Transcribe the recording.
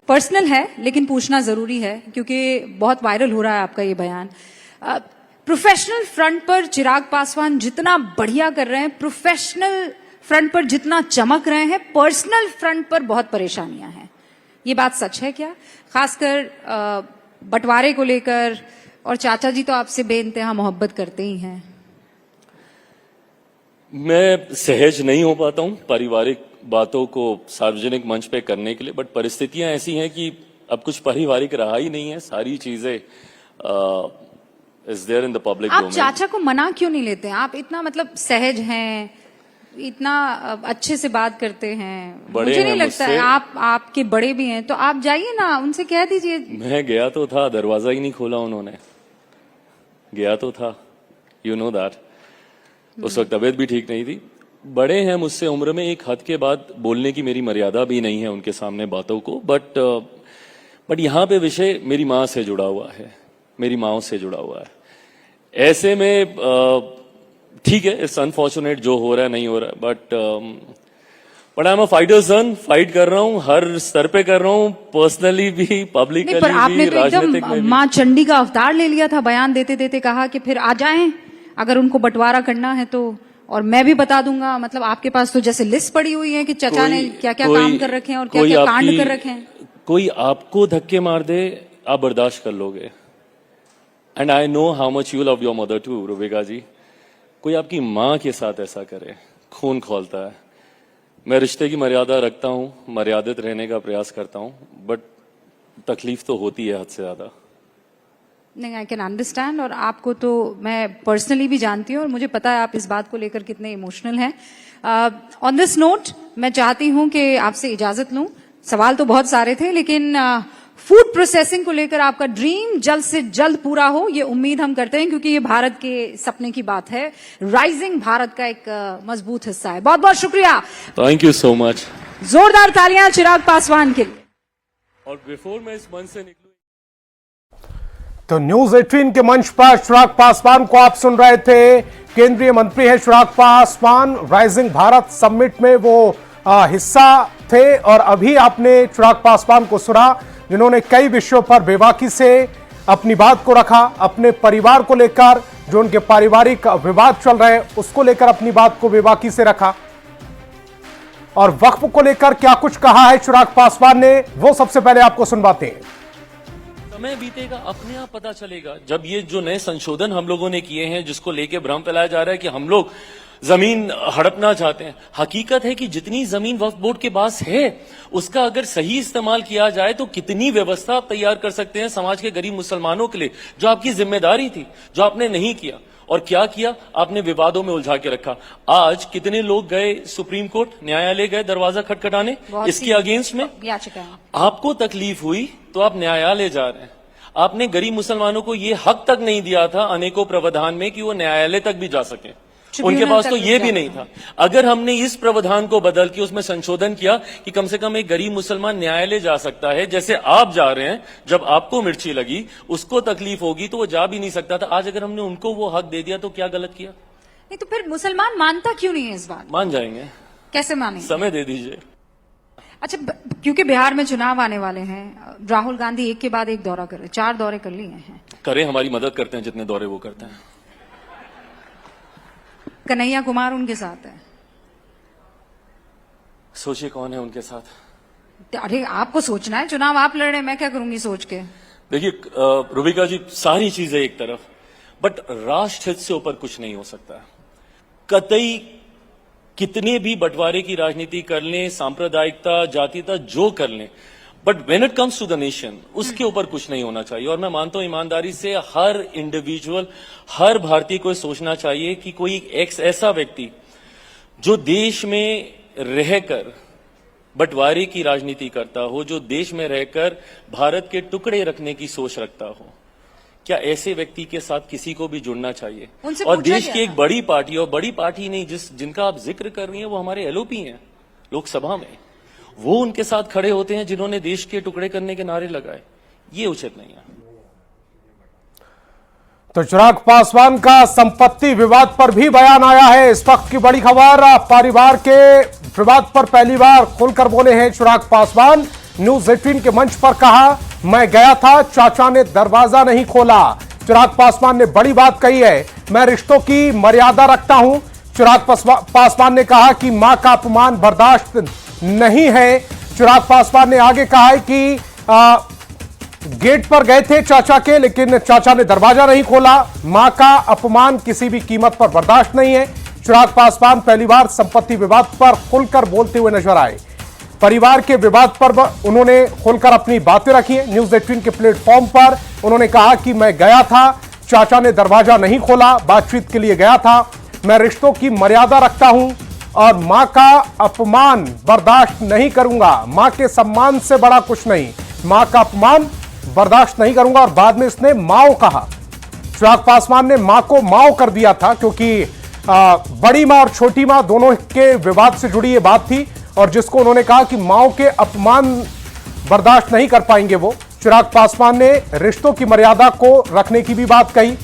Personal है लेकिन पूछना जरूरी है क्योंकि बहुत वायरल हो रहा है आपका ये बयान। प्रोफेशनल फ्रंट पर चिराग पासवान जितना बढ़िया कर रहे हैं, प्रोफेशनल फ्रंट पर जितना चमक रहे हैं, पर्सनल फ्रंट पर बहुत परेशानियां हैं। ये बात सच है क्या? खासकर बंटवारे को लेकर, और चाचा जी तो आपसे बेइंतहा मोहब्बत करते ही हैं। मैं सहज नहीं हो पाता हूं पारिवारिक बातों को सार्वजनिक मंच पे करने के लिए, बट परिस्थितियां ऐसी हैं कि अब कुछ पारिवारिक रहा ही नहीं है। सारी चीजें is there in the public domain. आप चाचा को मना क्यों नहीं लेते? आप इतना मतलब सहज हैं, इतना अच्छे से बात करते हैं, मुझे नहीं लगता है आप आपके बड़े भी हैं, तो आप जाइए ना, उनसे कह दीजिए। मैं गया तो था, दरवाजा ही नहीं खोला उन्होंने। गया तो था, यू नो दैट। उस वक्त तबीयत भी ठीक नहीं थी। बड़े हैं मुझसे उम्र में, एक हद के बाद बोलने की मेरी मर्यादा भी नहीं है उनके सामने बातों को, बट यहाँ पे विषय मेरी माँ से जुड़ा हुआ है, मेरी माँ से जुड़ा हुआ है। ऐसे में ठीक है, इट्स अनफॉर्चुनेट जो हो रहा है, नहीं हो रहा है, but I am a fighter son. Fight कर रहा हूँ, हर स्तर पे कर रहा हूँ, पर्सनली भी, पब्लिकली भी, राजनीतिक में भी। माँ चंडी का अवतार ले लिया था, बयान देते देते कहा कि फिर आ जाएं अगर उनको बंटवारा करना है तो, और मैं भी बता दूंगा। मतलब आपके पास तो जैसे लिस्ट पड़ी हुई है कि चचा ने क्या क्या काम कर रखे हैं और क्या क्या कांड कर रखे हैं। कोई आपको धक्के मार दे, आप बर्दाश्त कर लोगे। And I know how much you love your mother too, Rubika ji. कोई आपकी माँ के साथ ऐसा करे, खून खौलता है। मैं रिश्ते की मर्यादा रखता हूँ, मर्यादित रहने का प्रयास करता हूँ, बट तकलीफ तो होती है हद से ज्यादा। नहीं, आई कैन अंडरस्टैंड, और आपको तो मैं पर्सनली भी जानती हूँ और मुझे पता है आप इस बात को लेकर कितने इमोशनल हैं। ऑन दिस नोट मैं चाहती हूँ कि आपसे इजाजत लूं। सवाल तो बहुत सारे थे, लेकिन फूड प्रोसेसिंग को लेकर आपका ड्रीम जल्द से जल्द पूरा हो, ये उम्मीद हम करते हैं, क्योंकि ये भारत के सपने की बात है। राइजिंग भारत का एक मजबूत हिस्सा है। बहुत बहुत शुक्रिया, थैंक यू सो मच। जोरदार तालियां चिराग पासवान के लिए। और बिफोर मैं इस मंच से निकलूं, तो न्यूज 18 के मंच पर चिराग पासवान को आप सुन रहे थे। केंद्रीय मंत्री हैं चिराग पासवान, राइजिंग भारत समिट में वो हिस्सा थे, और अभी आपने चिराग पासवान को सुना जिन्होंने कई विषयों पर बेबाकी से अपनी बात को रखा। अपने परिवार को लेकर जो उनके पारिवारिक विवाद चल रहे हैं उसको लेकर अपनी बात को बेबाकी से रखा, और वक्फ को लेकर क्या कुछ कहा है चिराग पासवान ने, वो सबसे पहले आपको सुनवाते हैं। समय बीतेगा, अपने आप पता चलेगा। जब ये जो नए संशोधन हम लोगों ने किए हैं, जिसको लेके भ्रम फैलाया जा रहा है कि हम लोग जमीन हड़पना चाहते हैं, हकीकत है कि जितनी जमीन वक्फ बोर्ड के पास है उसका अगर सही इस्तेमाल किया जाए तो कितनी व्यवस्था आप तैयार कर सकते हैं समाज के गरीब मुसलमानों के लिए, जो आपकी जिम्मेदारी थी, जो आपने नहीं किया। और क्या किया आपने? विवादों में उलझा के रखा। आज कितने लोग गए सुप्रीम कोर्ट, न्यायालय गए दरवाजा खटखटाने इसके अगेंस्ट में। आपको तकलीफ हुई तो आप न्यायालय जा रहे हैं। आपने गरीब मुसलमानों को ये हक तक नहीं दिया था अनेकों प्रावधान में कि वो न्यायालय तक भी जा सके, उनके पास तो ये भी नहीं था। अगर हमने इस प्रावधान को बदल के उसमें संशोधन किया कि कम से कम एक गरीब मुसलमान न्यायालय जा सकता है, जैसे आप जा रहे हैं, जब आपको मिर्ची लगी उसको तकलीफ होगी तो वो जा भी नहीं सकता था। आज अगर हमने उनको वो हक दे दिया तो क्या गलत किया? नहीं तो फिर मुसलमान मानता क्यों नहीं है इस बात? मान जाएंगे। कैसे मानेंगे? समय दे दीजिए। अच्छा, क्योंकि बिहार में चुनाव आने वाले हैं, राहुल गांधी एक के बाद एक दौरा कर रहे, 4 दौरे कर लिए हैं। करें, हमारी मदद करते हैं जितने दौरे वो करते हैं। कन्हैया कुमार उनके साथ है। सोचिए कौन है उनके साथ। अरे आपको सोचना है, चुनाव आप लड़ रहे हैं, मैं क्या करूंगी सोच के। देखिए रुबिका जी, सारी चीजें एक तरफ, बट राष्ट्र हित से ऊपर कुछ नहीं हो सकता। कतई कितने भी बंटवारे की राजनीति कर लें, सांप्रदायिकता, जातीयता जो कर लें, but when it comes to the nation, उसके ऊपर कुछ नहीं होना चाहिए। और मैं मानता हूं ईमानदारी से हर इंडिविजुअल, हर भारतीय को सोचना चाहिए कि कोई एक ऐसा व्यक्ति जो देश में रहकर बंटवारे की राजनीति करता हो, जो देश में रहकर भारत के टुकड़े रखने की सोच रखता हो, क्या ऐसे व्यक्ति के साथ किसी को भी जुड़ना चाहिए? और देश की एक बड़ी पार्टी, और बड़ी पार्टी नहीं जिनका आप जिक्र कर रही हैं, वो हमारे एलओपी हैं लोकसभा में, वो उनके साथ खड़े होते हैं जिन्होंने देश के टुकड़े करने के नारे लगाए। ये उचित नहीं है। तो चिराग पासवान का संपत्ति विवाद पर भी बयान आया है। इस वक्त की बड़ी खबर, परिवार के विवाद पर पहली बार खुलकर बोले हैं चिराग पासवान। न्यूज 18 के मंच पर कहा, मैं गया था, चाचा ने दरवाजा नहीं खोला। चिराग पासवान ने बड़ी बात कही है, मैं रिश्तों की मर्यादा रखता हूं। चिराग पासवान ने कहा कि मां का अपमान बर्दाश्त नहीं है। चिराग पासवान ने आगे कहा है कि गेट पर गए थे चाचा के, लेकिन चाचा ने दरवाजा नहीं खोला। मां का अपमान किसी भी कीमत पर बर्दाश्त नहीं है। चिराग पासवान पहली बार संपत्ति विवाद पर खुलकर बोलते हुए नजर आए। परिवार के विवाद पर उन्होंने खुलकर अपनी बातें रखी हैं। न्यूज 18 के प्लेटफॉर्म पर उन्होंने कहा कि मैं गया था, चाचा ने दरवाजा नहीं खोला, बातचीत के लिए गया था। मैं रिश्तों की मर्यादा रखता हूं और मां का अपमान बर्दाश्त नहीं करूंगा। मां के सम्मान से बड़ा कुछ नहीं, मां का अपमान बर्दाश्त नहीं करूंगा। और बाद में इसने माओ कहा। चिराग पासवान ने मां को माओ कर दिया था, क्योंकि बड़ी मां और छोटी मां दोनों के विवाद से जुड़ी ये बात थी, और जिसको उन्होंने कहा कि माओ के अपमान बर्दाश्त नहीं कर पाएंगे वो। चिराग पासवान ने रिश्तों की मर्यादा को रखने की भी बात कही।